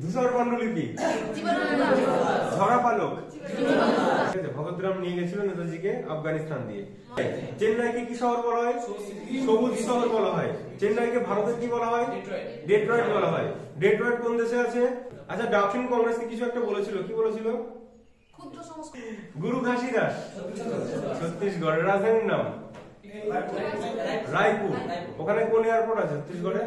ধূসর পাণ্ডুলিপি, ঝরা পালক। ভগতরাম নিয়ে গেছিল নেতাজিকে আফগানিস্তান দিয়ে। চেন্নাইকে কি শহর বলা হয়? সবুজ শহর বলা হয়। চেন্নাইকে ভারতের কি বলা হয়? ডেট্রয়েট বলা হয়। ডেট্রয়েট কোন দেশে আছে? আচ্ছা, ডাফিন কংগ্রেসকে কিছু একটা বলেছিল, কি বলেছিল? গুরু ঘাসিদাস। ছত্তিশগড়ের রাজধানীর নাম রায়পুর। ওখানে কোন এয়ারপোর্ট আছে ছত্তিশগড়ে?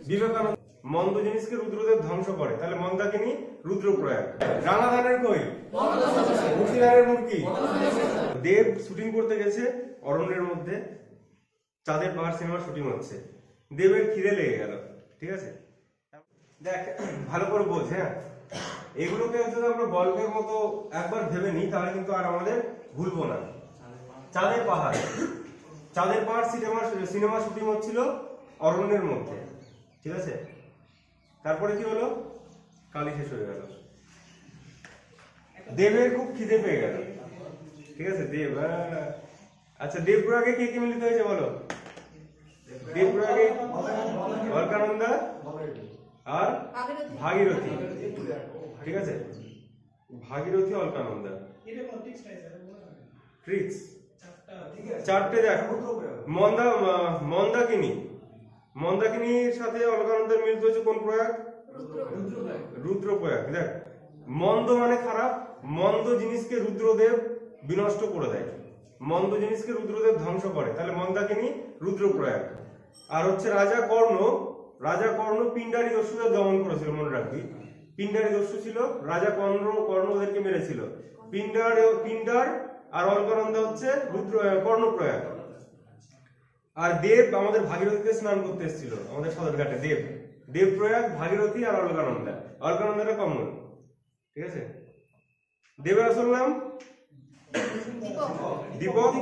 বিবেকানন্দ। মন্দ জিনিসকে রুদ্রদেব ধ্বংস করে, তাহলে মন্দাকিনী রুদ্রপ্রয়াগ। রাঙা ধানের কই? মুর্শিদাবাদের মুরগি। দেব শুটিং করতে গেছে অরণ্যের মধ্যে, চাঁদের পাহাড় সিনেমা শুটিং হচ্ছে। দেবের খিদে লেগে গেল, ঠিক আছে? দেখ ভালো করে বোঝ, হ্যাঁ, এগুলোকে যদি আমরা গল্পের মতো একবার ভেবে নিই তাহলে কিন্তু আর আমাদের ভুলবো না। চাঁদের পাহাড়, চাঁদের পাহাড় সিনেমা শুটিং হচ্ছিল অরণ্যের মধ্যে, ঠিক আছে? তারপরে কি হলো? কালি শেষ হয়ে গেল। দেবের খুব খিদে পেয়ে গেল, ঠিক আছে? দেব, আচ্ছা, দেবপ্রয়াগে কে কে মিলিত হয়েছে বলো? দেবপ্রয়াগে অলকানন্দা আর ভাগীরথী, ঠিক আছে? ভাগীরথী, অলকানন্দা। ট্রিক্স চারটে দেখ। মন্দাকিনী, মন্দাকিনীর সাথে অলকানন্দার মিলিত হয়েছে কোন প্রয়াগ? রুদ্রপ্রয়াগ। দেখ, মন্দ মানে খারাপ, মন্দ জিনিসকে রুদ্রদেব বিনষ্ট করে দেয়, মন্দ জিনিসকে রুদ্রদেব ধ্বংস করে, তাহলে মন্দাকিনী রুদ্রপ্রয়াগ। আর হচ্ছে রাজা কর্ণ, রাজা কর্ণ পিণ্ডারি দস্যুদের দমন করেছিল, মনে রাখবি। পিণ্ডারি দস্যু ছিল, রাজা কর্ণ ওদেরকে মেরেছিল। পিণ্ডার আর অলকানন্দা হচ্ছে কর্ণপ্রয়াগ। আর দেব আমাদের ভাগীরথীতে স্নান করতে এসেছিল, আমাদের সদরঘাটে। দেবপ্রয়াগ, ভাগীরথী আর অলকানন্দা। অলকানন্দাটা কমন, ঠিক আছে? দেবের আসল নাম দীপক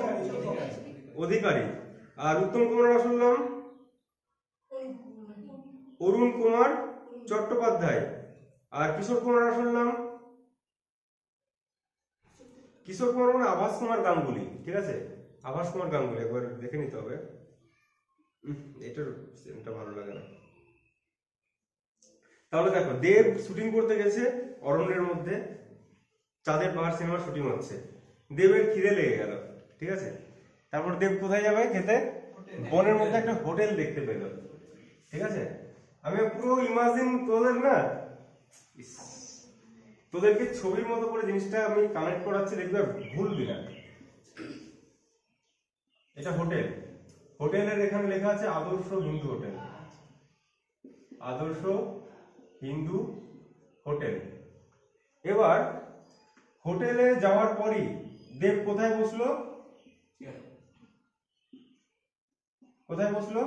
অধিকারী। আর উত্তম কুমারের আসল নাম অরুণ কুমার চট্টোপাধ্যায়। আর কিশোর কুমারের আসল নাম কিশোর কুমার মানে আভাস কুমার গাঙ্গুলি, ঠিক আছে? আভাস কুমার গাঙ্গুলি, একবার দেখে নিতে হবে। এটা ভালো লাগে না। তাহলে দেখো, দেব শুটিং করতে গেছে অরণ্যের মধ্যে, চাঁদের পাহাড় সিনেমা শুটিং হচ্ছে। দেবের খিদে লেগে গেল, ঠিক আছে? তারপর দেব কোথায় যাবে খেতে? বনের মধ্যে একটা হোটেল দেখতে পেল, ঠিক আছে? আমি পুরো ইমাজিন তোদের না, তোদেরকে ছবির মতো করে জিনিসটা আমি কানেক্ট করাচ্ছি, দেখবে ভুলবি না। এটা হোটেল, হোটেলের এখানে লেখা আছে আদর্শ হিন্দু হোটেল, আদর্শ হিন্দু হোটেল। এবার হোটেলে যাওয়ার পরই দেব কোথায় বসলো? কোথায় বসলো?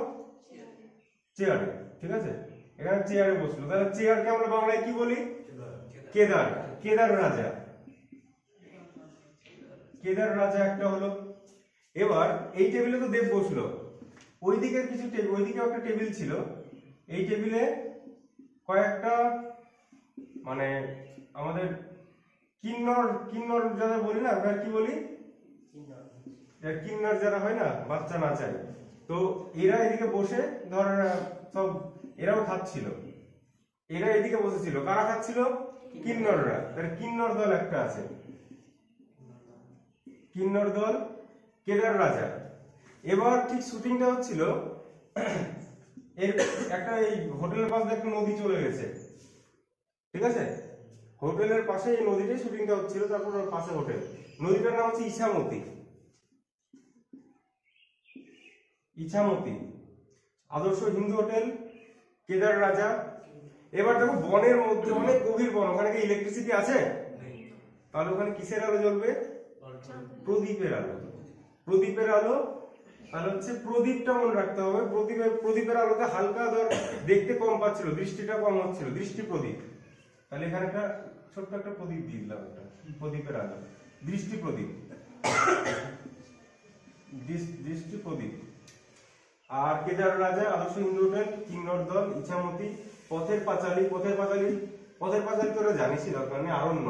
চেয়ারে, ঠিক আছে? এখানে চেয়ারে বসলো। তাহলে চেয়ারকে আমরা বাংলায় কি বলি? কেদার। কেদার রাজা, কেদার রাজা একটা হলো। এবার এই টেবিলে তো দেব বসলো, ওইদিকে কিছু টেবিল, ওইদিকে একটা টেবিল ছিল। এই টেবিলে কয়েকটা মানে আমাদের কিন্নর যারা বলি না, আমরা কি বলি? কিন্নর যারা হয় না, বাচ্চা নাচায়, তো এরা এদিকে বসে ধর সব এরাও খাচ্ছিল, এরা এদিকে বসেছিল। কারা খাচ্ছিল? কিন্নররা। তাহলে কিন্নর দল একটা আছে, কিন্নর দল, কেদার রাজা। এবার ঠিক শুটিংটা হচ্ছিল, এর একটা এই হোটেলের পাশে একটা নদী চলে গেছে, ঠিক আছে? হোটেলের পাশে এই নদীটাই শুটিংটা হচ্ছিল। তারপর ওর পাশে হোটেল, নদীটার নাম হচ্ছে ইছামতি। ইছামতি, আদর্শ হিন্দু হোটেল, কেদার রাজা। এবার দেখো, বনের মধ্যে অনেক গভীর বন, ওখানে কি ইলেকট্রিসিটি আছে? তাহলে ওখানে কিসের আলো জ্বলবে? প্রদীপের আলো। প্রদীপের আলো, তাহলে হচ্ছে প্রদীপটা মনে রাখতে হবে। প্রদীপের আলোতে হালকা ধর দেখতে কম পাচ্ছিল, দৃষ্টিটা কম হচ্ছিল, দৃষ্টি প্রদীপ। তাহলে এখানে একটা ছোট্ট একটা প্রদীপ দিয়ে দিলাম, একটা প্রদীপের আলো, দৃষ্টি প্রদীপ, দৃষ্টি প্রদীপ। আর কেদার রাজা, আদর্শ হিন্দু হোটেল, কিন্নর দল, ইছামতি, পথের পাঁচালী। পথের পাঁচালী তোরা জানিসই, দরকার নেই। আরণ্য।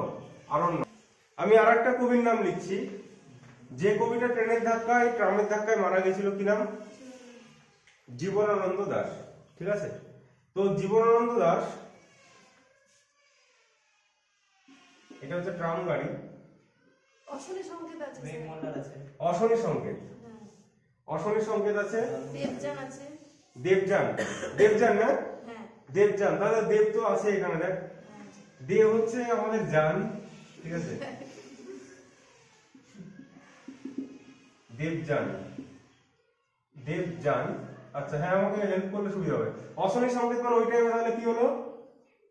আমি আর একটা কবির নাম লিখছি, যে কবিটা ট্রামের ধাক্কায় মারা গেছিল, কি নাম? জীবনানন্দ দাশ, ঠিক আছে? তো জীবনানন্দ দাশ এটা হচ্ছে ট্রাম গাড়ি। অশনি সংকেত আছে, অশনি সংকেত, অশনি সংকেত আছে, দেবযান আছে, দেবযান, দেবযান না, হ্যাঁ দেবযান, তাহলে দেব তো আছে এখানে, দেখ দেব হচ্ছে আমাদের যান, ঠিক আছে, দেবযান, দেবযান। আচ্ছা হ্যাঁ, আমাকে হেল্প করলে সুবিধা হবে। অশনি সংকেত মানে ওই টাইমে তাহলে কি হলো,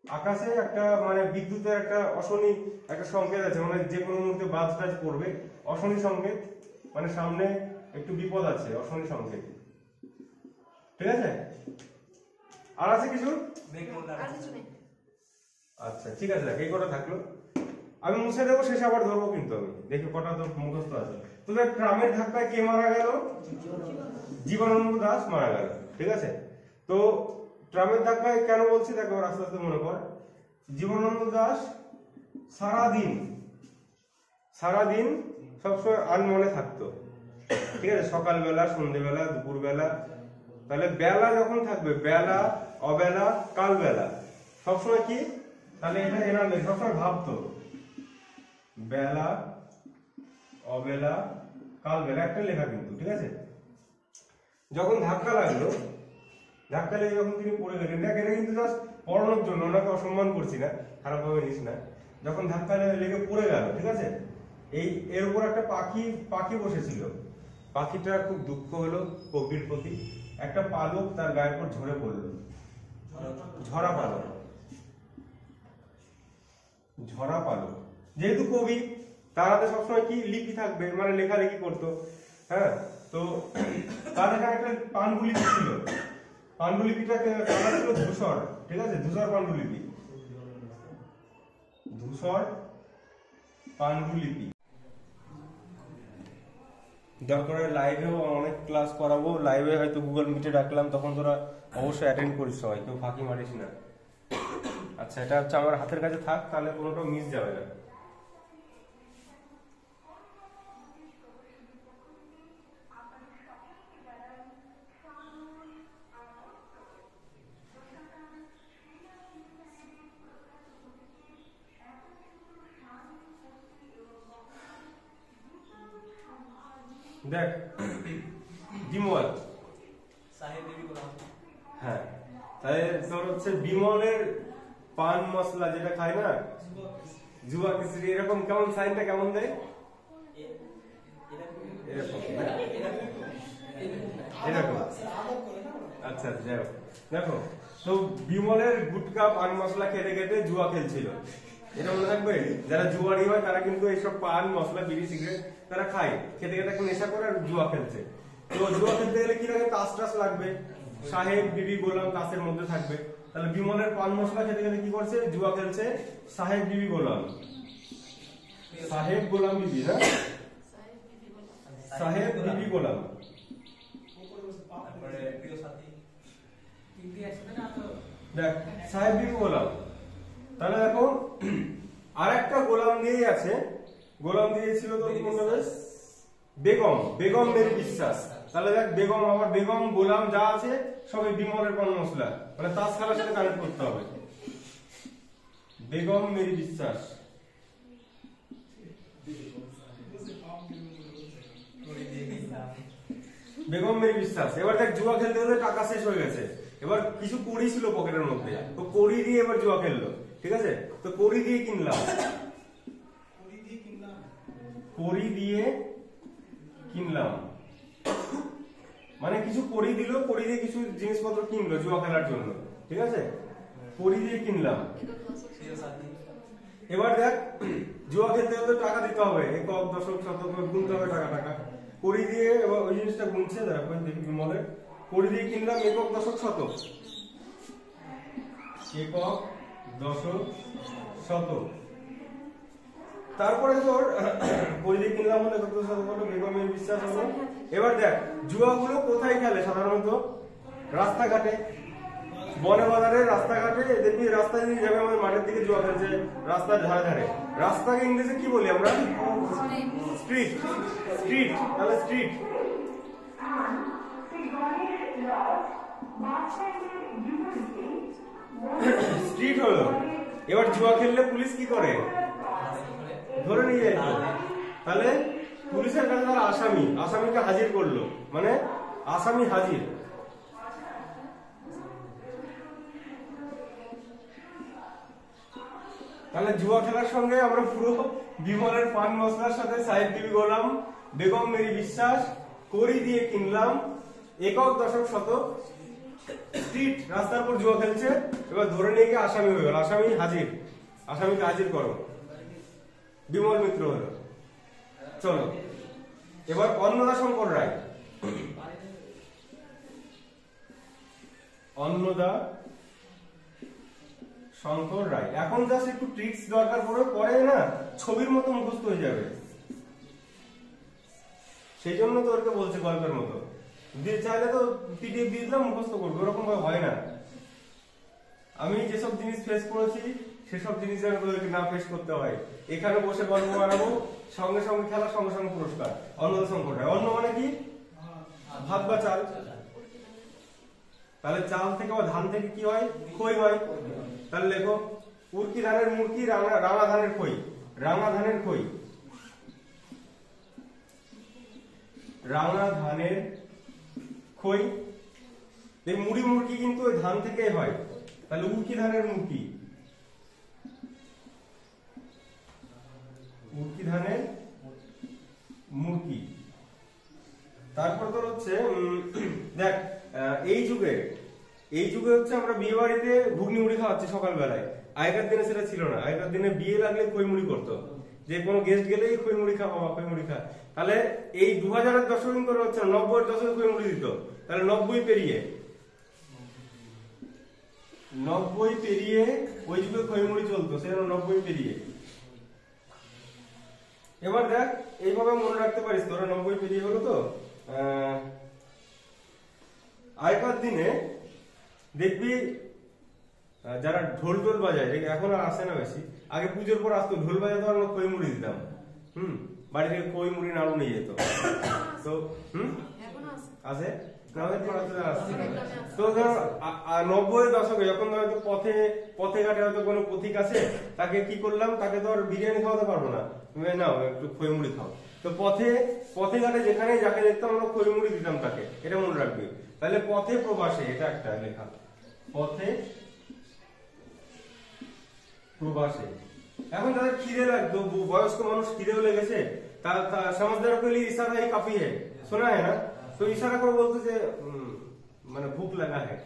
আকাশে একটা মানে বিদ্যুতের একটা অশনি একটা সংকেত আছে, মানে যে কোনো মুহূর্তে বাজ টাজ পড়বে, অশনি সংকেত মানে সামনে একটু বিপদ আছে, অশনি সংকেত, ঠিক আছে। আর আছে কিছু? আর কিছু নেই। আচ্ছা ঠিক আছে, এই কটা থাকলো, আমি মুছে দেবো, শেষে আবার ধরবো কিন্তু আমি, দেখি কটা তো মুখস্থ আছে। তো দেখ, ট্রামের ধাক্কায় কে মারা গেল? জীবনানন্দ দাস মারা গেল, ঠিক আছে। তো ট্রামের ধাক্কায় কেন বলছি দেখো, আস্তে আস্তে মনে কর। জীবনানন্দ দাস সারাদিন সারাদিন সবসময় আনমনে থাকতো, ঠিক আছে, সকালবেলা, সন্ধ্যেবেলা, দুপুরবেলা, তাহলে বেলা যখন থাকবে, বেলা, অবেলা, কালবেলা, সবসময় কি, তাহলে এটা এরা সবসময় ভাবতো বেলা, অবেলা, কালবেলা, একটা লেখা কিন্তু, ঠিক আছে। যখন ধাক্কা লাগলো, ধাক্কা লেগে যখন তিনি পড়ে গেলেন, দেখ এটা কিন্তু জাস্ট পড়ানোর জন্য, ওনাকে অসম্মান করছি না, খারাপ ভাবে নিস না। যখন ধাক্কা লেগে পড়ে গেল, ঠিক আছে, এর উপর একটা পাখি বসেছিল, পাখিটার খুব দুঃখ হলো কবির প্রতি, একটা পালক তার গায়ের উপর ঝরে পড়লো, ঝরা পালক, ঝরা পালক। যেহেতু কবি, তার হাতে সবসময় কি লিপি থাকবে, মানে লেখালেখি করতো, হ্যাঁ। তো তার এখানে একটা পাণ্ডুলিপি ছিল, পাণ্ডুলিপিটা কালার ছিল ধূসর, ঠিক আছে, ধূসর পাণ্ডুলিপি, ধূসর পাণ্ডুলিপি। দরকার লাইভেও অনেক ক্লাস করাবো, লাইভে হয়তো গুগল মিটে ডাকলাম, তখন তোরা অবশ্যই অ্যাটেন্ড করিস সবাই, কেউ ফাঁকি মারিস না। আচ্ছা, এটা হচ্ছে আমার হাতের কাছে থাক, তাহলে কোনোটা মিস যাবে না। দেখ, বিমল, হ্যাঁ, তাহলে তোর হচ্ছে বিমলের পান মশলা যেটা খায় না, জুয়া খিচুড়ি, এরকম কেমন সাইনটা কেমন দেয়, এরকম এরকম। আচ্ছা যাই হোক, দেখো তো বিমলের গুটকা পান মশলা খেতে খেতে জুয়া খেলছিল, এটা মনে থাকবে। যারা জুয়ারি হয় তারা কিন্তু এইসব পান মশলা, বিড়ি, সিগারেট তারা খায়, খেতে খেতে একটা নেশা করে আর জুয়া খেলছে। তো জুয়া খেলতে গেলে কি লাগে, তাস টাস লাগবে, সাহেব, বিবি, গোলাম তাসের মধ্যে থাকবে। তাহলে বিমলের পান মশলা খেতে খেতে কি করছে, জুয়া খেলছে, সাহেব, বিবি, গোলাম, সাহেব, গোলাম, বিবি, না, সাহেব, বিবি, গোলাম, দেখ সাহেব, বিবি, গোলাম। তাহলে দেখো আর একটা গোলাম দিয়েই আছে, গোলাম দিয়েছিল তো বেগম, বেগম মেরি বিশ্বাস। তাহলে দেখ বেগম, আবার বেগম, গোলাম যা আছে সবই বিমলের পান মশলা, মানে তাস খেলার সাথে কানেক্ট করতে হবে। বেগম মেরি বিশ্বাস, বেগম মেরি বিশ্বাস। এবার দেখ জুয়া খেলতে খেলতে টাকা শেষ হয়ে গেছে, এবার কিছু কড়ি ছিল পকেটের মধ্যে, তো কড়ি দিয়ে এবার জুয়া খেললো, ঠিক আছে। তো কড়ি দিয়ে কিনলাম, কড়ি দিয়ে কিনলাম, মানে কিছু কড়ি দিল, কড়ি দিয়ে কিছু জিনিসপত্র কিনলো জুয়া খেলার জন্য, ঠিক আছে, কড়ি দিয়ে কিনলাম। এবার দেখ জুয়া খেলতে হলে টাকা দিতে হবে, একক, দশক, শতক গুনতে হবে টাকা, টাকা কড়ি দিয়ে। এবার ওই জিনিসটা গুনছে, দেখো দেখি বিমলের, কড়ি দিয়ে কিনলাম একক, দশক, শতক, একক, দশক, শতক। তারপরে তোর কড়ি দিয়ে কিনলাম হলো একক, দশক, শতক হলো, বেগমের বিশ্বাস হলো। এবার দেখ জুয়াগুলো কোথায় খেলে সাধারণত, রাস্তাঘাটে, বনে বাজারে, রাস্তাঘাটে, দেখবি রাস্তায় দিয়ে যাবে, আমাদের মাঠের দিকে জুয়া খেলছে, রাস্তার ধারে ধারে। রাস্তাকে ইংরেজি কি বলি আমরা, স্ট্রিট, স্ট্রিট, তাহলে স্ট্রিট। স্ট্রিট হলো এবার জুয়া খেললে পুলিশ কি করে? ধরে নিয়ে যায় তো। তাহলে পুলিশের কাছে তারা আসামিকে হাজির করলো, মানে আসামি হাজির। তাহলে জুয়া খেলার সঙ্গে আমরা পুরো বিমলের পান মশলার সাথে সাহেব বিবি গোলাম বেগম মেরি বিশ্বাস করি দিয়ে কিনলাম একক দশক শতক স্ট্রিট রাস্তার উপর জুয়া খেলছে। এবার ধরে নিয়ে গিয়ে আসামি হয়ে গেল, আসামি হাজির, আসামিকে হাজির করো, বিমল মিত্র হলো। চলো এবার অন্নদা শঙ্কর রায়। অন্নদা শঙ্কর রায় এখন জাস্ট একটু ট্রিক্স দরকার পড়ে না, ছবির মতো মুখস্থ হয়ে যাবে, সেই জন্য তো ওকে বলছে গল্পের মতো। দিয়ে চাইলে তো পিডিএফ দিয়ে দিলাম মুখস্থ করবে, ওরকম ভাবে হয় না। আমি যেসব জিনিস ফেস করেছি সেসব জিনিস যেন তোদেরকে না ফেস করতে হয়। এখানে বসে গল্প বানাবো, সঙ্গে সঙ্গে খেলা, সঙ্গে সঙ্গে পুরস্কার। অন্নদা শঙ্কর রায়। অন্ন মানে কি? ভাত বা চাল। তাহলে চাল থেকে বা ধান থেকে কি হয়? খই হয়। তাহলে লেখো উর্কি ধানের মুরকি, রাঙা ধানের খই। রাঙা ধানের খই, রাঙা ধানের খই। এই মুড়ি মুরকি কিন্তু ওই ধান থেকেই হয়। তাহলে উর্কি ধানের মুরকি, উর্কি ধানের মুরকি। তারপর তোর হচ্ছে দেখ এই যুগে হচ্ছে আমরা বিয়ে বাড়িতে ঘুগনি মুড়ি খাওয়াচ্ছি সকালবেলায়। আগেকার দিনে সেটা ছিল না। আগেকার দিনে বিয়ে লাগলে খই মুড়ি করতো, যে কোনো গেস্ট গেলেই খই মুড়ি খা বাবা, খই মুড়ি খা। তাহলে এই 2000-এর দশকে করে হচ্ছে 90-এর দশকে খই মুড়ি দিত। তাহলে 90 পেরিয়ে ওই যুগে খই মুড়ি চলতো, সেজন্য 90 পেরিয়ে। এবার দেখ এইভাবে মনে রাখতে পারিস তোরা, 90 পেরিয়ে হলো তো। আগেকার দিনে দেখবি যারা ঢোল বাজায়, এখন আর আসে না বেশি, আগে পুজোর পর আসতো ঢোল বাজাতো, আমরা খই মুড়ি দিতাম। বাড়ি থেকে খই মুড়ি নাড়ু নিয়ে যেত। তো আসে গ্রামের পড়াশোনা আসছে। তো ধর 90-এর দশকে যখন হয়তো পথে ঘাটে হয়তো কোনো পথিক আছে, তাকে কি করলাম, তাকে তো আর বিরিয়ানি খাওয়াতে পারবো না, নাও একটু খই মুড়ি খাও। তো পথে ঘাটে যেখানে যাকে দেখতাম আমরা খই মুড়ি দিতাম তাকে, এটা মনে রাখবি। তাহলে পথে প্রবাসে, এটা একটা লেখা, পথে প্রবাসে। এখন তাদের খিদে লাগতো, বয়স্ক মানুষ খিদেও লেগেছে, সমাজদার পেলে ইশারা হি কাফি হে, শোনা হয় না? তো ইশারা করে বলতো যে মানে ভুক লাগা হয়।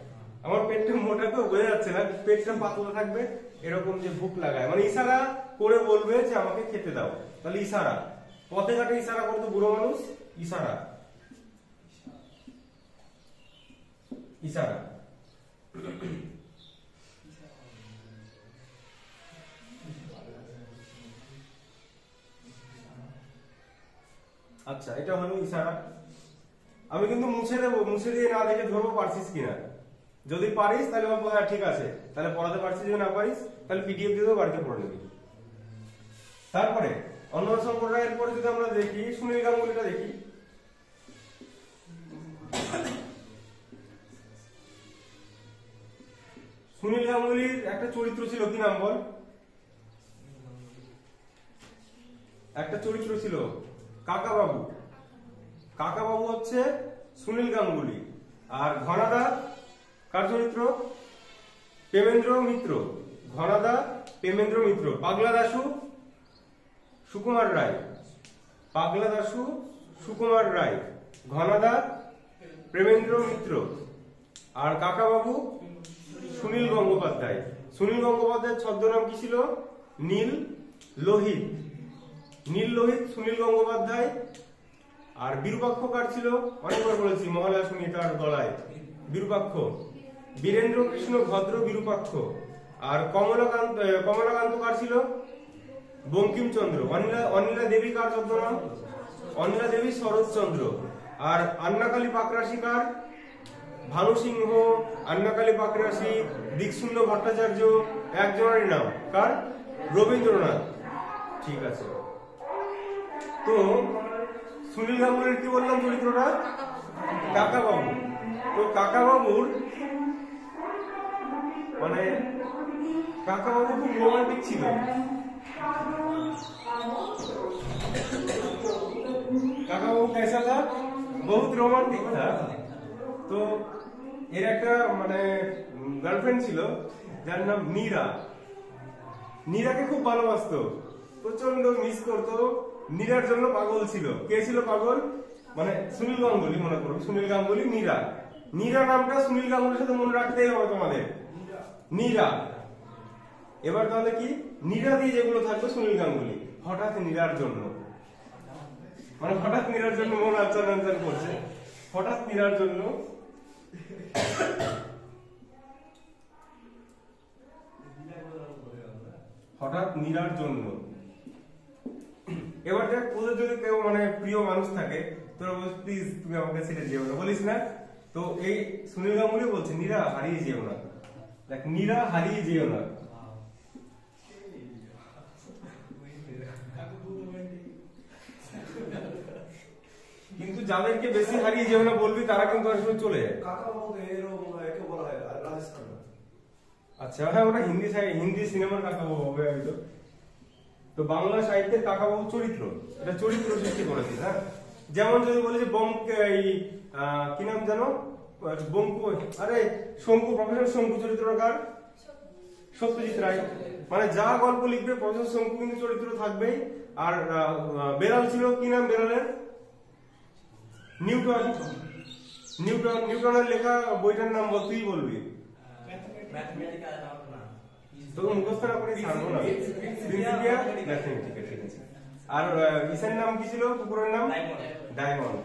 আমার পেটটা মোটা তো বোঝা যাচ্ছে না, পেটটা পাতলা থাকবে এরকম, যে ভুক লাগায়, মানে ইশারা করে বলবে যে আমাকে খেতে দাও। তাহলে ইশারা, পথে ঘাটে ইশারা করতো বুড়ো মানুষ, ইশারা, ইশারা। আচ্ছা, এটা হলো ইশারা। আমি কিন্তু মুছে দেবো, মুছে দিয়ে না দেখে ধরবো পারছিস কিনা। যদি পারিস তাহলে বলবো হ্যাঁ ঠিক আছে, তাহলে পড়াতে পারছিস। যদি না পারিস তাহলে পিডিএফ দিয়ে দেবো, বাড়িতে পড়ে নিবি। তারপরে অন্নদা শঙ্কর রায়ের পরে যদি আমরা দেখি সুনীল গাঙ্গুলিটা দেখি। সুনীল গাঙ্গুলির একটা চরিত্র ছিল, কি নাম বল? একটা চরিত্র ছিল কাকাবাবু। কাকাবাবু হচ্ছে সুনীল গাঙ্গুলি। আর ঘনাদা কার চরিত্র? প্রেমেন্দ্র মিত্র। ঘনাদা প্রেমেন্দ্র মিত্র। পাগলা দাশু সুকুমার রায়। পাগলা দাশু সুকুমার রায়। ঘনাদা প্রেমেন্দ্র মিত্র। আর কাকাবাবু সুনীল গঙ্গোপাধ্যায়। সুনীল গঙ্গোপাধ্যায়ের ছদ্মনাম কি ছিল? নীল লোহিত। নীল লোহিত সুনীল গঙ্গোপাধ্যায়। আর বিরূপাক্ষ কার ছিল? অনেকবার বলেছি, মহালয়া শুনি তার গলায়। বিরূপাক্ষ বীরেন্দ্র কৃষ্ণ ভদ্র বিরূপাক্ষ। আর কমলাকান্ত কার ছিল? বঙ্কিমচন্দ্র। অনিলা দেবী কার ছদ্মনাম? অনিলা দেবী শরৎচন্দ্র। আর আন্নাকালী পাকরাশি কার? ভানু সিংহ, আন্নাকালী পাকরাশি, দিকশূন্য ভট্টাচার্য। একজনের নাম কার? রবীন্দ্রনাথ। ঠিক আছে। তো সুনীল গাঙ্গুলির কি বললাম চরিত্রটা? কাকাবাবু। তো কাকাবাবুর মানে কাকাবাবু খুব রোমান্টিক ছিল। কাকাবাবু कैसा था? बहुत रोमांटिक था। তো এর একটা মানে গার্লফ্রেন্ড ছিল যার নাম নীরা। নীরাকে খুব ভালোবাসতো, প্রচন্ড মিস করতো, নীরার জন্য পাগল ছিল। কে ছিল পাগল? মানে সুনীল গাঙ্গুলি, মনে করো সুনীল গাঙ্গুলি নীরা। নীরা নামটা সুনীল গাঙ্গুলির সাথে মনে রাখতেই হবে তোমাদের, নীরা। এবার তাহলে কি নীরা দিয়ে যেগুলো থাকবে সুনীল গাঙ্গুলি। হঠাৎ নীরার জন্য, মানে হঠাৎ নীরার জন্য মন আনচান করছে, হঠাৎ নীরার জন্য। হঠাৎ নীরার জন্য। এবার দেখ তোদের যদি কেউ মানে প্রিয় মানুষ থাকে, তোরা বলিস প্লিজ তুমি আমাকে ছেড়ে যেও না, বলিস না? তো এই সুনীল গাঙ্গুলি বলছে নীরা হারিয়ে যেও না। দেখ নীরা হারিয়ে যেও না। কিন্তু যাদেরকে বেশি হারিয়ে যেও না বলবি তারা কিন্তু আসলে চলে যায়। আচ্ছা হ্যাঁ, ওটা হিন্দি সিনেমার কাকাবাবু হবে হয়তো। তো বাংলা সাহিত্যের কাকাবাবু চরিত্র, এটা চরিত্র সৃষ্টি করেছে। হ্যাঁ, যেমন যদি বলি যে কি নাম জানো, বঙ্কু, আরে শঙ্কু, প্রফেসর শঙ্কু চরিত্রকার সত্যজিৎ রায়। মানে যা গল্প লিখবে প্রফেসর শঙ্কু কিন্তু চরিত্র থাকবেই। আর বেড়াল ছিল, কি নাম বেড়ালের? নিউটন। নিউটনের লেখা বইটার নাম বল, তুই বলবি। তোকে মুখস্থ না করে ছাড়বো না। প্রিন্সিপিয়া ম্যাথমেটিকা, ঠিক আছে। আর ইসের নাম কি ছিল, কুকুরের নাম? ডায়মন্ড।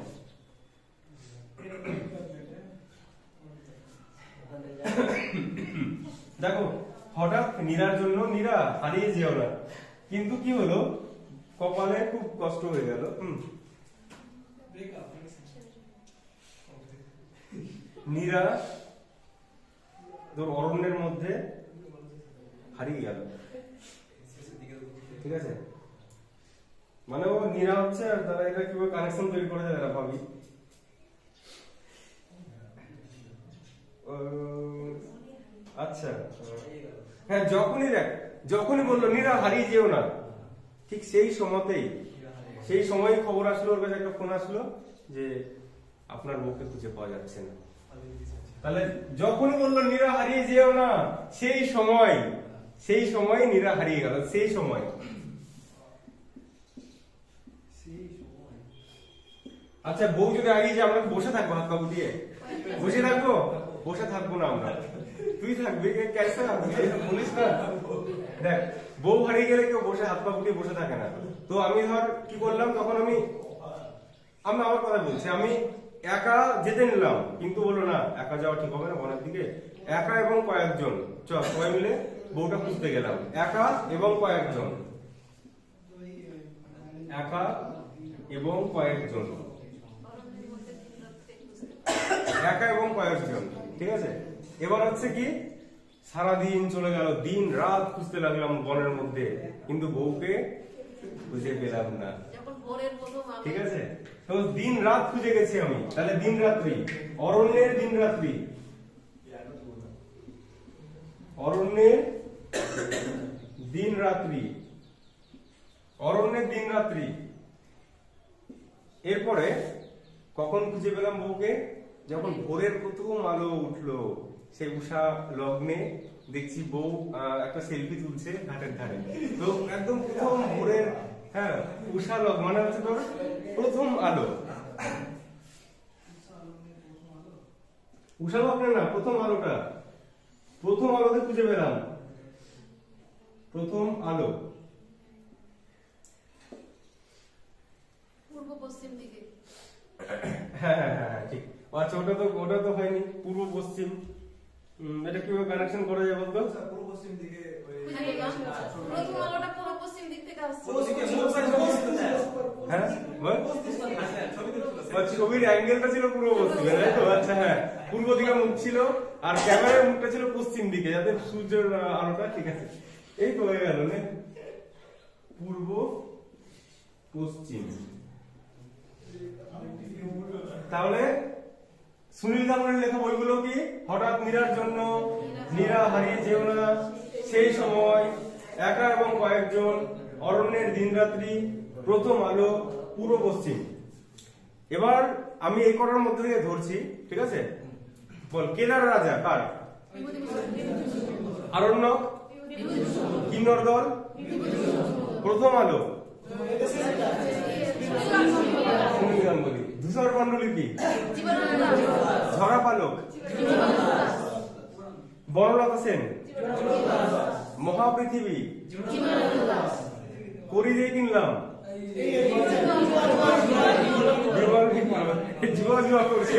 দেখো হঠাৎ নীরার জন্য, নীরা হারিয়ে যেও না। কিন্তু কি হলো, কপালে খুব কষ্ট হয়ে গেল। নীরা তোর অরণ্যের মধ্যে হারিয়ে গেল, ঠিক আছে? মানে ও নীরা হচ্ছে, আর তারা এটা কিভাবে কানেকশন তৈরি করে যাবে না ভাবি। আচ্ছা হ্যাঁ, যখনই বললো নীরা হারিয়ে যেও না, ঠিক সেই সময় খবর আসলো, ওর কাছে একটা ফোন আসলো যে আপনার বউকে খুঁজে পাওয়া যাচ্ছে না। তাহলে যখনই বললো নীরা হারিয়ে যেও না, সেই সময় নীরা হারিয়ে গেল। সেই সময় আচ্ছা, বউ যদি হারিয়ে যায় আমরা বসে থাকবো হাত পা গুটিয়ে? বসে থাকবো? বসে থাকবো না আমরা, তুই থাকবি। কেসা বলিস না? দেখ বউ হারিয়ে গেলে কেউ বসে হাত পা গুটিয়ে বসে থাকে না। তো আমি ধর কি করলাম, তখন আমি আমার কথা বলছি, আমি একা যেতে নিলাম, কিন্তু বললো না একা যাওয়া ঠিক হবে না বনের দিকে, একা এবং কয়েকজন, চল সবাই মিলে বউটা খুঁজতে গেলাম। একা এবং কয়েকজন, একা এবং কয়েকজন, একা এবং কয়েকজন, ঠিক আছে? এবার হচ্ছে কি, সারাদিন চলে গেল, দিন রাত খুঁজতে লাগলাম বনের মধ্যে, কিন্তু বউকে খুঁজে পেলাম না, ঠিক আছে? তো দিন রাত খুঁজে গেছি আমি। তাহলে দিন রাত্রি, অরণ্যের দিন রাত্রি, অরণ্যের দিন রাত্রি, অরণ্যের দিন রাত্রি। এরপরে কখন খুঁজে পেলাম বউকে? যখন ভোরের প্রথম আলো উঠলো, সেই উষা লগ্নে দেখছি বউ একটা সেলফি তুলছে ঘাটের ধারে। তো একদম প্রথম ভোরের, হ্যাঁ উষা লগ্ন মানে হচ্ছে তোর প্রথম আলো। উষা লগ্নে না, প্রথম আলোটা, প্রথম আলোতে খুঁজে পেলাম, প্রথম আলো। পূর্ব পশ্চিম দিকে। হ্যাঁ হ্যাঁ হ্যাঁ ঠিক। আচ্ছা ওটা তো হয়নি, পূর্ব পশ্চিম। এটা কিভাবে কানেকশন করা যায় বলতো? পূর্ব পশ্চিম দিকে প্রথম আলোটা পূর্ব পশ্চিম দিক থেকে আসছে। হ্যাঁ ছবির অ্যাঙ্গেলটা ছিল পূর্ব পশ্চিমে, তাই তো? আচ্ছা হ্যাঁ, পূর্ব দিকে মুখ ছিল আর ক্যামেরার মুখটা ছিল পশ্চিম দিকে, যাতে সূর্যের আলোটা, ঠিক আছে? এই তো হয়ে গেল না, পূর্ব পশ্চিম। তাহলে সুনীল গাঙ্গুলির লেখা বইগুলো কি? হঠাৎ নীরার জন্য, নীরা হারিয়ে যেও না, সেই সময় একা এবং কয়েকজন, অরণ্যের দিনরাত্রি, প্রথম আলো, পূর্ব পশ্চিম। এবার আমি এই কটার মধ্যে থেকে ধরছি, ঠিক আছে? বল, কেদার রাজা কার? আরণ্যক, কিন্নর দল, প্রথম আলো, সুনীল গাঙ্গুলি, ধূসর পাণ্ডুলিপি, ঝরা পালক, বনলতা সেন, মহাপৃথিবী, করি দিয়ে কিনলাম, জীবন বিবাহ করছি।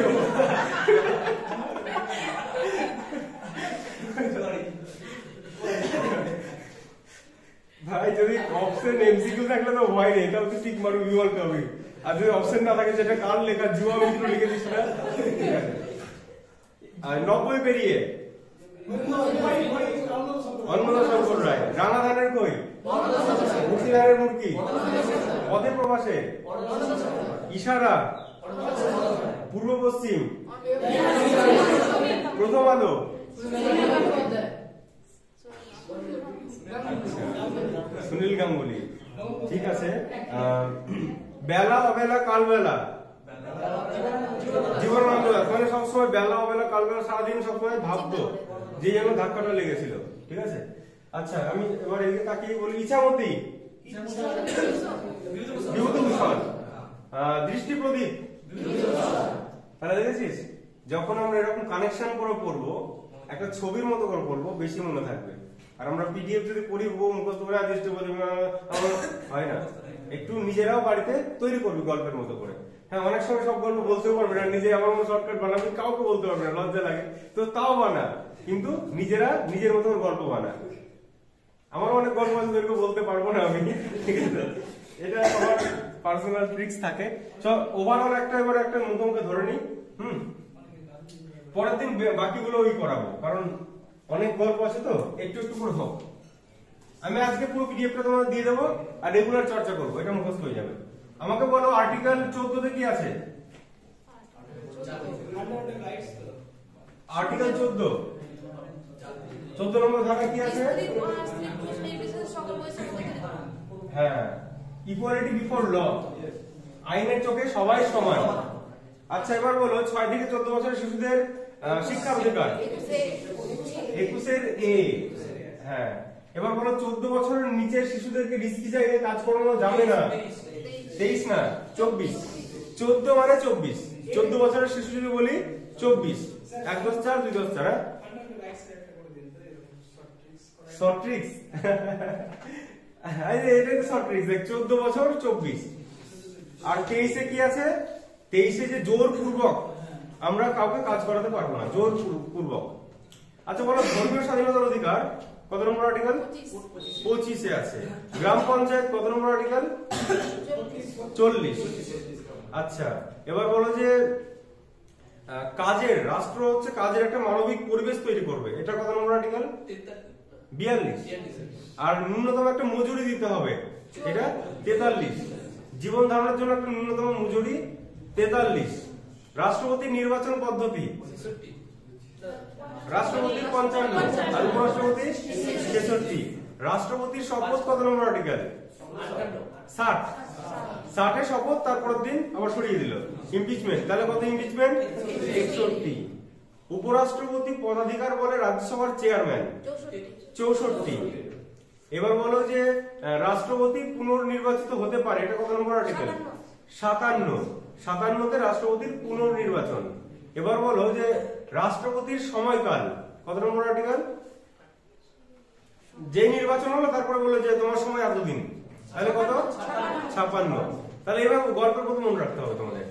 ভাই যদি অপশন এমসিকিউ থাকলে তো ভয় নেই, তাও তো ঠিক মারু বিমল কবি। আর যদি অপশন না থাকে যেটা কার লেখা, যুবা মিত্র লিখে দিস না। আর 90 পেরিয়ে অন্নদা শঙ্কর রায়, রাঙা ধানের কই, মুর্শি ধানের মুরকি, পথে প্রবাসে, ইশারা, পূর্ব পশ্চিম, প্রথম আলো, সুনীল গাঙ্গুলি। ঠিক আছে। বেলা অবেলা কালবেলা, জীবনানন্দ দাশ, মানে সবসময় বেলা অবেলা কালবেলা সারাদিন সবসময় ভাবতো যে যেন ধাক্কাটা লেগেছিল। ঠিক আছে। আচ্ছা, আমি এবার এদিকে তাকিয়ে বলি, ইছামতি, বিভূতিভূষণ, দৃষ্টি প্রদীপ। তাহলে দেখেছিস, যখন আমরা এরকম কানেকশন করে পড়বো, একটা ছবির মতো করে পড়বো, বেশি মনে থাকবে। আর আমরা পিডিএফ যদি পড়ি, মুখস্থ করে দৃষ্টি প্রদীপ হয় না। একটু নিজেরাও বাড়িতে তৈরি করবি গল্পের মতো করে। হ্যাঁ, অনেক সময় সব গল্প বলতেও পারবে না, নিজে আমার মতো শর্টকাট বানাবি, কাউকে বলতে পারবে না, লজ্জা লাগে, তো তাও বানা, কিন্তু নিজেরা নিজের মতো গল্প বানা। আমার অনেক গল্প আছে যেগুলো বলতে পারবো না আমি, ঠিক আছে? এটা আমার পার্সোনাল ট্রিক্স থাকে। ওভারঅল এবার একটা মুখোমুখি ধরে নি। পরের দিন বাকিগুলো ওই করাবো, কারণ অনেক গল্প আছে তো, একটু একটু করে হোক। আমি আজকে পুরো পিডিএফটা তোমাদের দিয়ে দেবো, আর রেগুলার চর্চা করবো, এটা মুখস্থ হয়ে যাবে। আমাকে বলো, আর্টিকেল 14 কি আছে? আর্টিকেল 14 নম্বর ধারা কি আছে? হ্যাঁ, ইকুয়ালিটি বিফোর ল, আইনের চোখে সবাই সমান। আচ্ছা, এবার বলো, 6 থেকে 14 বছরের শিশুদের শিক্ষার অধিকার 21 এ। হ্যাঁ, এবার বলো, 14 বছরের নিচের শিশুদেরকে রিস্কি জায়গায় কাজ করানো যাবে না। 23 না, 24। 14 মানে 24, 14 বছরের শিশু যদি বলি 24, 1 10 4 2 10 4। শর্ট ট্রিক্স, এটাই তো শর্ট ট্রিক্স। 14 বছর 24। আর 23 কি আছে? 23 যে জোরপূর্বক আমরা কাউকে কাজ করাতে পারবো না, জোরপূর্বক। আচ্ছা বলো, ধর্মীয় স্বাধীনতার অধিকার কত নম্বর আর্টিকেল? 25 এ আছে। গ্রাম পঞ্চায়েত কত নম্বর আর্টিকেল? 40। আচ্ছা, এবার বলো যে কাজের, রাষ্ট্র হচ্ছে কাজের একটা মানবিক পরিবেশ তৈরি করবে, এটা কত নম্বর আর্টিকেল? 42। আর ন্যূনতম একটা মজুরি দিতে হবে, এটা 43। জীবন ধারণের জন্য একটা ন্যূনতম মজুরি 43। রাষ্ট্রপতির নির্বাচন পদ্ধতি, রাষ্ট্রপতির 55 আর উপরাষ্ট্রপতির 66। রাষ্ট্রপতির শপথ কত নম্বর আর্টিকেল? 60। 60 এ শপথ, তারপরের দিন আবার সরিয়ে দিল, ইমপিচমেন্ট। তাহলে কত ইমপিচমেন্ট? 61। উপরাষ্ট্রপতি পদাধিকার বলে রাজ্যসভার চেয়ারম্যান 64। এবার বলো যে রাষ্ট্রপতি পুনর্নির্বাচিত হতে পারে, এটা কত নম্বর আর্টিকেল? 57। 57তে রাষ্ট্রপতির পুনর্নির্বাচন। এবার বলো যে রাষ্ট্রপতির সময়কাল কত নম্বর আর্টিকেল? যে নির্বাচন হলো তারপরে বলো যে তোমার সময় এতদিন, তাহলে কত? 56। তাহলে এবার গল্পের প্রথম মনে রাখতে হবে তোমাদের।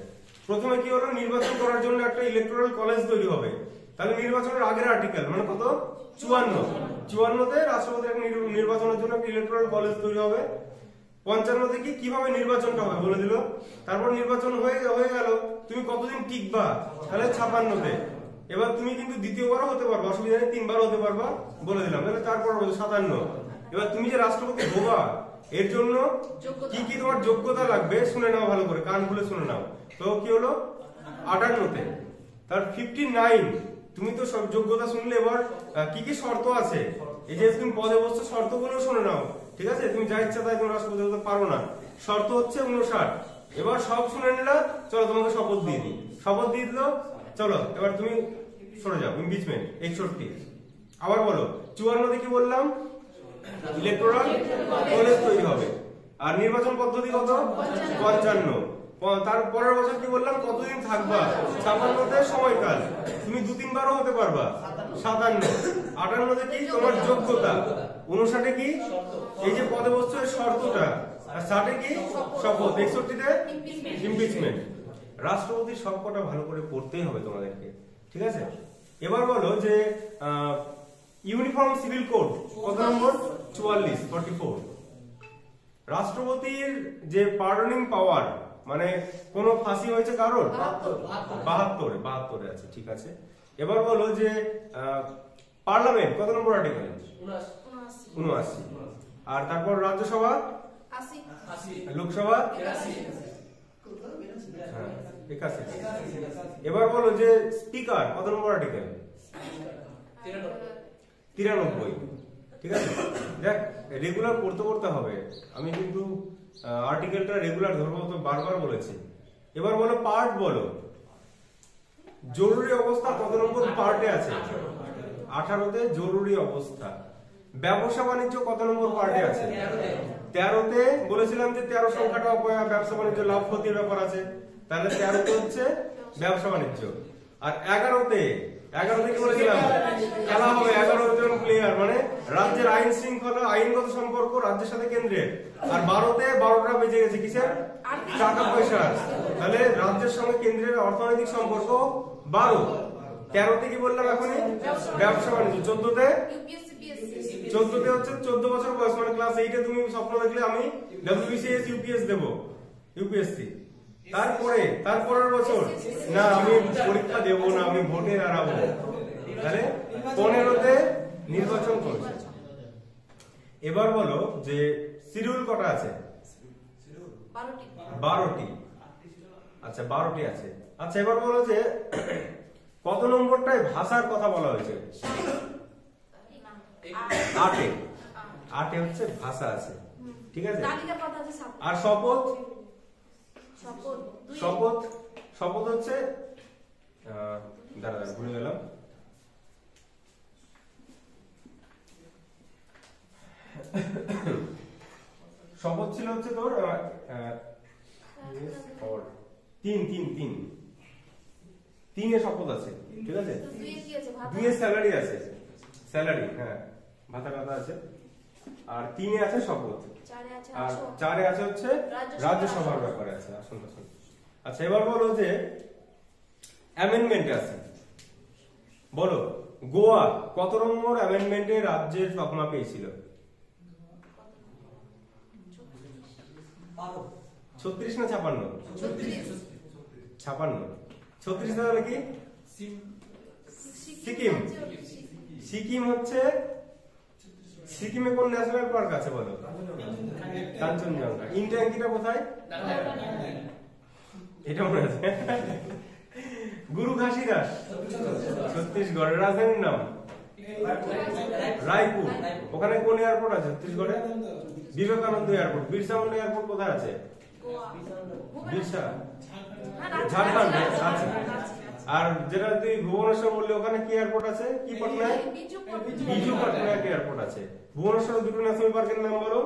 প্রথমে কি হলো, নির্বাচন করার জন্য একটা ইলেকটোরাল কলেজ তৈরি হবে, তাহলে নির্বাচনের আগের আর্টিকেল মানে কত? 54। 54তে রাষ্ট্রপতির নির্বাচনের জন্য একটা ইলেকটোরাল কলেজ তৈরি হবে। 55তে কিভাবে নির্বাচনটা হবে বলে দিল। তারপর নির্বাচন হয়ে গেল, তুমি কতদিন টিকবা, তাহলে 56তে। এবার তুমি কিন্তু দ্বিতীয়বারও হতে পারবা, অসুবিধা নেই, 3বার হতে পারবা বলে দিলাম, তাহলে তারপর 57। এবার তুমি যে রাষ্ট্রপতি হবা, এর জন্য কি তোমার যোগ্যতা লাগবে শুনে নাও ভালো করে, কান খুলে শুনে নাও। তো কি হলো 58তে। তার 59, তুমি তো সব যোগ্যতা শুনলে, এবার কি শর্ত আছে এই যে তুমি পদে বস্তু শর্তগুলো শুনে নাও, ঠিক আছে? তুমি যা ইচ্ছা তাই কোনো রাষ্ট্রপতি হতে পারো না। শর্ত হচ্ছে 59। এবার সব শুনে নিলা, চলো তোমাকে শপথ দিয়ে দিই। শপথ দিয়ে দিল, চলো এবার তুমি সরে যাও। ইমপিচমেন্ট 61। আবার বলো 54 তে কি বললাম? ইলেকটোরাল কলেজ তৈরি হবে। আর নির্বাচন পদ্ধতি কত? 55। তার পরের বছর কি বললাম? কতদিন থাকবা? 56 তে সময়কাল, তুমি 2-3 বারও হতে পারবা। 57। 58 তে কি? তোমার যোগ্যতা। 59 কি? এই যে পদে বস্তুর শর্তটা। আর 60 কি? শপথ। 61 তে ইমপিচমেন্ট। রাষ্ট্রপতির সবকটা ভালো করে পড়তেই হবে তোমাদেরকে, ঠিক আছে? এবার বলো যে ইউনিফর্ম সিভিল কোড কত নম্বর? 44। রাষ্ট্রপতির যে পার্ডনিং পাওয়ার, মানে কোন ফাঁসি হয়েছে কারোর? 72 আছে, ঠিক আছে। এবার বলো যে পার্লামেন্ট কত নম্বর আর্টিকেল? 79। আর তারপর রাজ্যসভা 80। লোকসভা 81। এবার বলো যে স্পিকার কত নম্বর আর্টিকেল? 93। ঠিক আছে? দেখ, রেগুলার পড়তে হবে। আমি কিন্তু আর্টিকেলটা রেগুলার ধরবো, তো বারবার বলেছি। এবার বলো পার্ট বলো। জরুরি অবস্থা কত নম্বর পার্টে আছে? 18 জরুরি অবস্থা। ব্যবসা বাণিজ্য কত নম্বর পার্টে আছে? 13 বলেছিলাম যে 13 সংখ্যাটা অপয়া, ব্যবসা বাণিজ্য লাভ ক্ষতির ব্যাপার আছে, তাহলে 13 হচ্ছে ব্যবসা বাণিজ্য। আর 11 কি বলেছিলাম? খেলা হবে 11 জন প্লেয়ার, মানে রাজ্যের আইন শৃঙ্খলা, আইনগত সম্পর্ক রাজ্যের সাথে কেন্দ্রের। আর 12টা বেজে গেছে কিসের? টাকা পয়সার। তাহলে রাজ্যের সঙ্গে কেন্দ্রের অর্থনৈতিক সম্পর্ক 12। 13 কি বললাম এখনই? ব্যবসা বাণিজ্য। 14 হচ্ছে 14 বছর বয়স, মানে ক্লাস 8 তুমি স্বপ্ন দেখলে আমি WBCS UPS দেব, UPSC। তারপরের বছর না আমি পরীক্ষা দেব না, আমি ভোটে দাঁড়াবো। তাহলে 15 নির্বাচন করছে। এবার বলো যে শিডিউল কটা আছে? 12টি। আচ্ছা 12টি আছে। আচ্ছা এবার বলো যে কত নম্বরটায় ভাষার কথা বলা হয়েছে? 8 হচ্ছে ভাষা আছে, ঠিক আছে? আর শপথ হচ্ছে দাঁড়া ভুলে গেলাম। শপথ ছিল হচ্ছে তোর 3 শপথ আছে, ঠিক আছে? 2 স্যালারি আছে, স্যালারি, হ্যাঁ, ভাতা আছে। আর 3 আছে শপথ। আর 4 আছে হচ্ছে রাজ্যসভার ব্যাপারে আছে। আসুন। আচ্ছা এবার বলো যে অ্যামেন্ডমেন্ট আছে। বলো গোয়া কত নম্বর অ্যামেন্ডমেন্টে রাজ্যের তকমা পেয়েছিল? 36 না 56? 56। 36 তাহলে কি? সিকিম হচ্ছে, সিকিমে কোন ন্যাশনাল পার্ক আছে বলো? কাঞ্চনজঙ্ঘা। ইনট্যাঙ্কিটা কোথায়? এটা মনে আছে? গুরু ঘাসিদাস ছত্তিশগড়ের রাজধানীর নাম রায়পুর। ওখানে কোন এয়ারপোর্ট আছে ছত্তিশগড়ে? বিবেকানন্দ এয়ারপোর্ট। বিরসা মুন্ডা এয়ারপোর্ট কোথায় আছে? বিরসা, ঝাড়খণ্ড আছে। আর যেটা তুই ভুবনেশ্বর বললি, ওখানে কি এয়ারপোর্ট আছে? কি পটনায়ক? বিজু পটনায়ক এয়ারপোর্ট আছে। ভুবনেশ্বরের দুটো ন্যাশনাল পার্কের নাম বলো?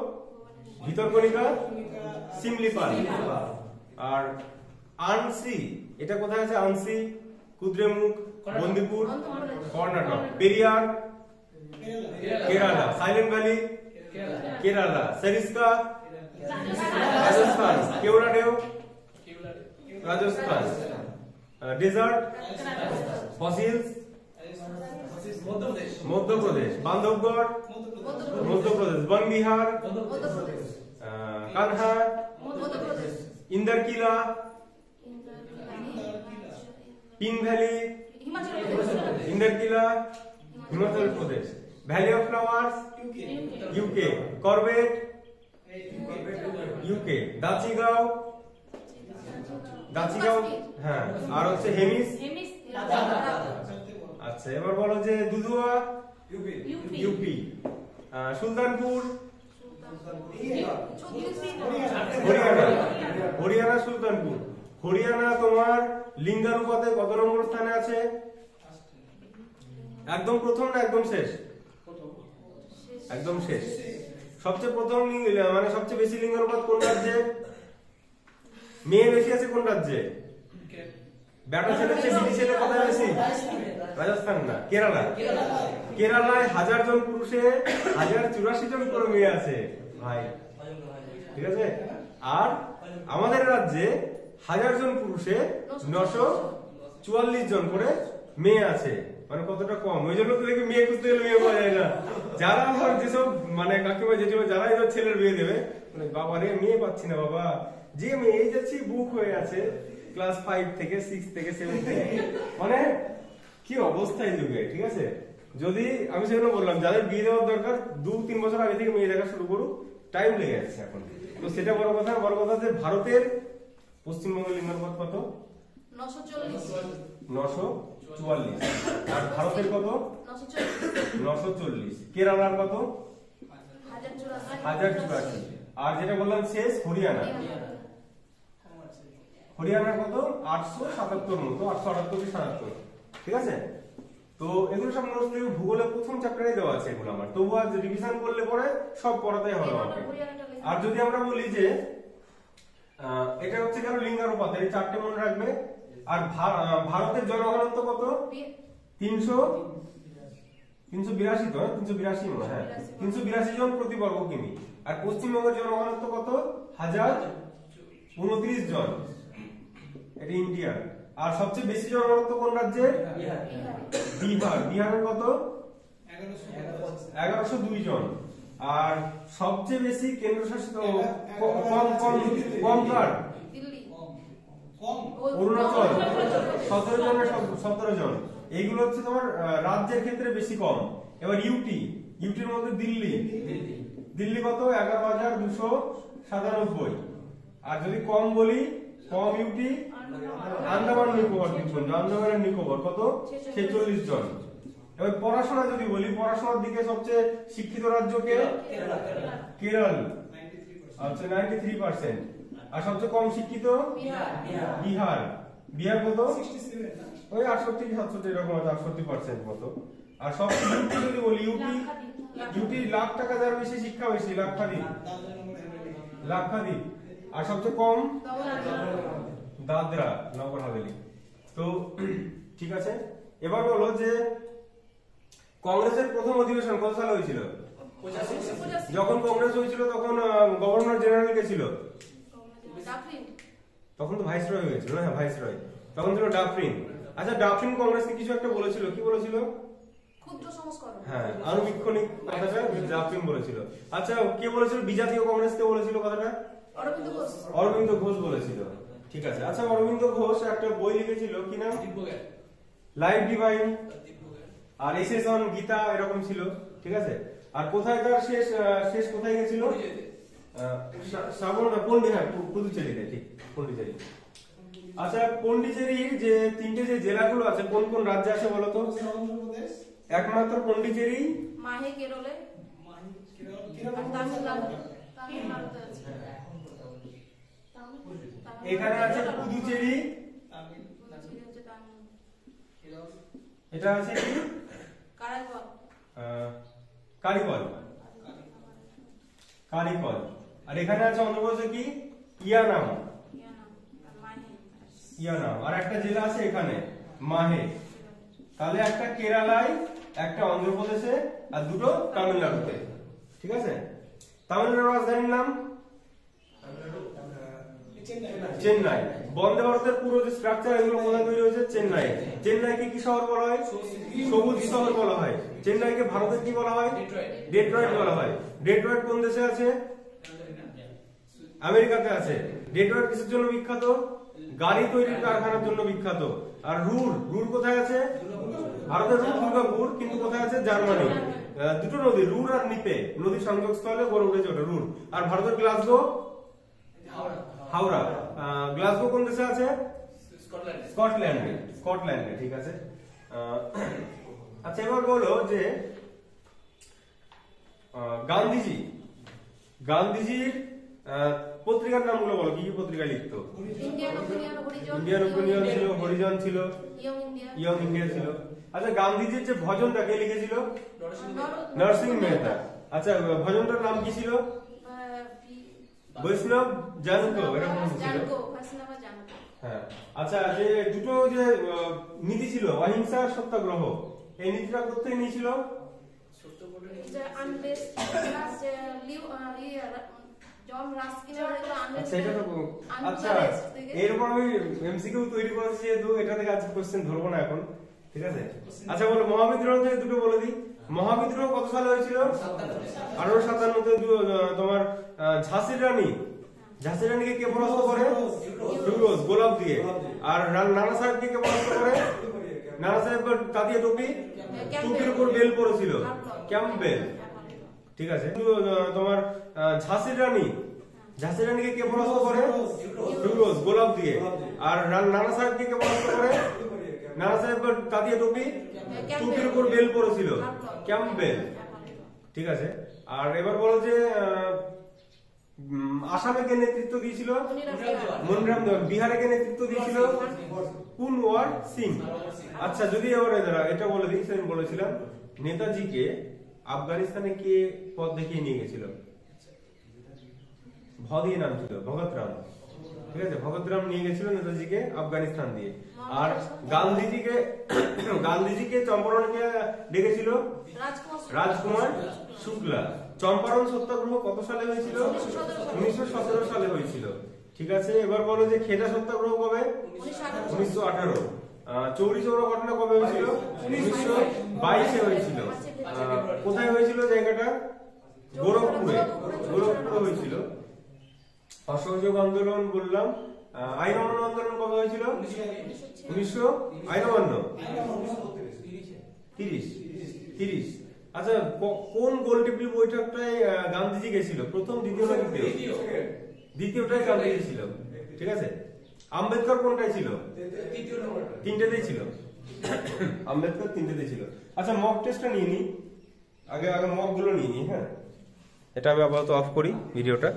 ভিতরকনিকা, সিমলিপাল। আর আনসি, এটা কোথায় আছে? Anshi, Kudremukh, Bandipur, Karnataka. Periyar, Kerala. Silent Valley, Kerala. Sariska, Rajasthan. Keoladeo, Rajasthan. Desert, Fossils, Madhya Pradesh. Bandhavgarh, Madhya Pradesh. Van Vihar, Kanha, Inderkilla, Pin Valley, Inderkilla, Himachal Pradesh. Valley of Flowers, UK. Corbett, UK. Dachigam, হ্যাঁ। আর হচ্ছে হেমিস। আচ্ছা এবার বলো যে দুধুয়া, ইউপি। সুলতানপুর হরিয়ানা হরিয়ানা সুলতানপুর। হরিয়ানা তোমার লিঙ্গানুপাতে কত নম্বর স্থানে আছে? একদম প্রথম না একদম শেষ? একদম শেষ। সবচেয়ে প্রথম মানে সবচেয়ে বেশি লিঙ্গানুপাত কোন রাজ্যে? মেয়ে বেশি আছে কোন রাজ্যে? বেটা ছেলে চেয়ে বিটি ছেলে কোথায় বেশি? রাজস্থান না, কেরালা। কেরালায় 1000 জন পুরুষে 1084 জন করে মেয়ে আছে ভাই, ঠিক আছে। আর আমাদের রাজ্যে 1000 জন পুরুষে 944 জন করে মেয়ে আছে, মানে কতটা কম। ওই জন্য তো দেখি মেয়ে খুঁজতে গেলে মেয়ে পাওয়া যায় না। যারা আমার যেসব মানে কাকিমা জেঠিমা যারা এবার ছেলের বিয়ে দেবে, মানে বাবা রে মেয়ে পাচ্ছি না বাবা, যে মেয়ে যাচ্ছি বুক হয়ে আছে ক্লাস 5 থেকে 6 থেকে 7 থেকে, মানে কি অবস্থা এই যুগে, ঠিক আছে। যদি আমি সেজন্য বললাম যাদের বিয়ে দেওয়ার দরকার 2-3 বছর আগে থেকে মেয়ে দেখা শুরু করুক, টাইম লেগে যাচ্ছে এখন। তো সেটা বড় কথা। বড় কথা যে ভারতের পশ্চিমবঙ্গের লিঙ্গানুপাত কত? 944। আর ভারতের কত? 940। কেরালার কত? 1084। আর যেটা বললাম শেষ হরিয়ানা, হরিয়ানার কত? 877 মতো, 878 কি 77, ঠিক আছে। তো এগুলো সব নোটস ভূগোলের প্রথম চ্যাপ্টারে দেওয়া আছে এগুলো আমার, তবু আজ রিভিশন করলে পরে সব পড়াতেই হবে আমাকে। আর যদি আমরা বলি যে এটা হচ্ছে কেন লিঙ্গানুপাত, এই চারটে মনে রাখবে। আর ভারতের জনঘনত্ব কত? 382 তো, 382 মনে, হ্যাঁ 382 জন প্রতি বর্গ কিমি। আর পশ্চিমবঙ্গের জনঘনত্ব কত? 1029 জন, এটা ইন্ডিয়ার। আর সবচেয়ে বেশি জনঘনত্ব কোন রাজ্যে? বিহার। বিহারের কত? 1102 জন। আর সবচেয়ে বেশি কেন্দ্রশাসিত কম কার? অরুণাচল, 17 জন। এইগুলো হচ্ছে তোমার রাজ্যের ক্ষেত্রে বেশি কম। এবার ইউটির মধ্যে দিল্লি কত? 11,297। আর যদি কম বলি, কম ইউটি আন্দামান নিকোবর দ্বীপপুঞ্জ, আন্দামান নিকোবর কত? 46 জন। এবার পড়াশোনা যদি বলি, পড়াশোনার দিকে সবচেয়ে শিক্ষিত রাজ্য কে? কেরল, আচ্ছা 93%। আর সবচেয়ে কম শিক্ষিত? বিহার। বিহার কত? ওই 68-67 এরকম আছে, 68% মতো। আর সবচেয়ে ইউটি যদি বলি, ইউটি লাখ টাকা যার বেশি শিক্ষা বেশি, লাক্ষাদ্বীপ। আর সবচেয়ে কম? দাদরা নগর হাভেলি। তো ঠিক আছে, এবার বলো যে কংগ্রেসের প্রথম অধিবেশন কত সালে হয়েছিল? যখন কংগ্রেস হয়েছিল তখন গভর্নর জেনারেল কে ছিল? তখন তো ভাইসরয় হয়েছিল না? হ্যাঁ ভাইসরয়, তখন ছিল ডাফরিন। আচ্ছা ডাফরিন কংগ্রেসকে কিছু একটা বলেছিল, কি বলেছিল? ক্ষুদ্র সংস্করণ, হ্যাঁ আনুবীক্ষণিক কথাটা ডাফরিন বলেছিল। আচ্ছা কে বলেছিল বিজাতীয় কংগ্রেস, কে বলেছিল কথাটা? অরবিন্দ ঘোষ বলেছিল, ঠিক আছে। আচ্ছা অরবিন্দ ঘোষ একটা বই লিখেছিল, কি নাম? লাইফ ডিভাইন আর এসেস অন গীতা, এরকম ছিল, ঠিক আছে। আর কোথায় তার শেষ কোথায় গেছিল? পুদুচেরিতে, ঠিক পন্ডিচেরি। আচ্ছা পন্ডিচেরির যে 3টে যে জেলাগুলো আছে কোন কোন রাজ্যে আসে বলো তো? একমাত্র পন্ডিচেরি, মাহে কেরলে, তামিলনাড়ুতে আছে। এখানে আছে পুদুচেরি, এটা আছে কি? কারিকল। আর এখানে আছে অন্ধ্রপ্রদেশে কি? ইয়ানাম। আর একটা জেলা আছে এখানে মাহে। তাহলে একটা কেরালায়, একটা অন্ধ্রপ্রদেশে, আর দুটো তামিলনাড়ুতে, ঠিক আছে। তামিলনাড়ুর রাজধানীর নাম? চেন্নাই। বন্দে ভারতের পুরো যে স্ট্রাকচার এগুলো কোথায় তৈরি হয়েছে? চেন্নাই। চেন্নাইকে কি শহর বলা হয়? সবুজ শহর বলা হয়। চেন্নাইকে ভারতের কি বলা হয়? ডেট্রয়েট বলা হয়। ডেট্রয়েট কোন দেশে আছে? আমেরিকাতে আছে। ডেট্রয়েট কিসের জন্য বিখ্যাত? গাড়ি তৈরির কারখানার জন্য বিখ্যাত। আর রুর কোথায় আছে? ভারতের দুর্গাপুর, কিন্তু কোথায় আছে? জার্মানি। দুটো নদী, রুর আর নিপে, নদীর সংযোগস্থলে গড়ে উঠেছে ওটা রুর। আর ভারতের গ্লাসগো, হাওড়া। গ্লাসগো কোন দেশে আছে? স্কটল্যান্ডে, ঠিক আছে। আচ্ছা এবার বলো যে গান্ধীজি গান্ধীজির পত্রিকার নামগুলো বলো, কি কি পত্রিকা লিখতো? Indian opinion, Harijan, Indian opinion ছিল, হরিজন ছিল, ইয়ং ইন্ডিয়া, ইয়ং ইন্ডিয়া ছিল। আচ্ছা, গান্ধীজির যে ভজনটা কে লিখেছিল? নর- নরসিং মেহতা। আচ্ছা, ভজনটার নাম কি ছিল? বৈষ্ণব জানকো, এরকম ছিল। জানকো, ভাসনামা জানকো। হ্যাঁ। আচ্ছা, যে দুটো যে নীতি ছিল, অহিংসা আর সত্যাগ্রহ, এই নীতিটা কোথায় নিয়েছিল? যে আনলেস জন রাস্কিনের আনলেস। আচ্ছা, এটা তো আচ্ছা, এরকম আমি এমসিকিউ তৈরি করেছি যেহেতু এটা থেকে আজকে কোশ্চেন ধরবো না এখন, ঠিক আছে? আচ্ছা বলো, মহাবিদ্রোহ থেকে দুটো বলে দিই। মহাবিদ্রোহ কত সালে হয়েছিল? 1857-তে। তোমার ঝাঁসির রানীকে কে পরাস্ত করে? ফিরোজ, গোলাপ দিয়ে। আর নানা সাহেবকে কে পরাস্ত করে? নানা সাহেব তাঁতিয়ে টুপি, টুপির উপর বেল পড়েছিল, ক্যাম্পবেল, ঠিক আছে? তোমার ঝাঁসির রানীকে কে পরাস্ত করে? ফিরোজ, গোলাপ দিয়ে। আর নানা সাহেবকে কে পরাস্ত করে? নানা সাহেব তাঁতিয়ে টুপি, টুপির উপর বেল পড়েছিল, ক্যাম্পবেল, ঠিক আছে? আর এবার বলো যে আসামে কে নেতৃত্ব দিয়েছিল? মনিরাম দেওয়ান। বিহারে কে নেতৃত্ব দিয়েছিল? কুনওয়ার সিং। আচ্ছা, যদি এবার এটা বলে দিই, আমি বলেছিলাম নেতাজিকে আফগানিস্তানে কে পথ দেখিয়ে নিয়ে গেছিল? ভ দিয়ে নাম ছিল, ভগৎ রাম, ঠিক আছে? ভগৎ রাম নিয়ে গেছিল নেতাজিকে আফগানিস্তান দিয়ে। আর গান্ধীজিকে চম্পারণকে ডেকেছিল রাজকুমার শুক্লা। চম্পারণ সত্যাগ্রহ কত সালে হয়েছিল? 1917 সালে হয়েছিল, ঠিক আছে? এবার বলো যে খেদা সত্যাগ্রহ কবে? 1918। চৌরি চৌরা ঘটনা কবে হয়েছিল? 1922-এ হয়েছিল। কোথায় হয়েছিল জায়গাটা? গোরখপুরে হয়েছিল। অসহযোগ আন্দোলন বললাম। আইন অমান্য আন্দোলন কবে হয়েছিল? 1930। আচ্ছা, কোন গোলটেবিল বৈঠকটায় গান্ধীজি গেছিল? প্রথম, দ্বিতীয় না তৃতীয়? দ্বিতীয়টাই গান্ধীজি ছিল, ঠিক আছে? আম্বেদকর কোনটাই ছিল? তিনটেতেই ছিল। আম্বেদকর তিনটেতেই ছিল। আচ্ছা, মক টেস্টটা নিয়ে নি, আগে মক গুলো নিয়ে নি। হ্যাঁ, এটা আমি আপাতত অফ করি ভিডিওটা।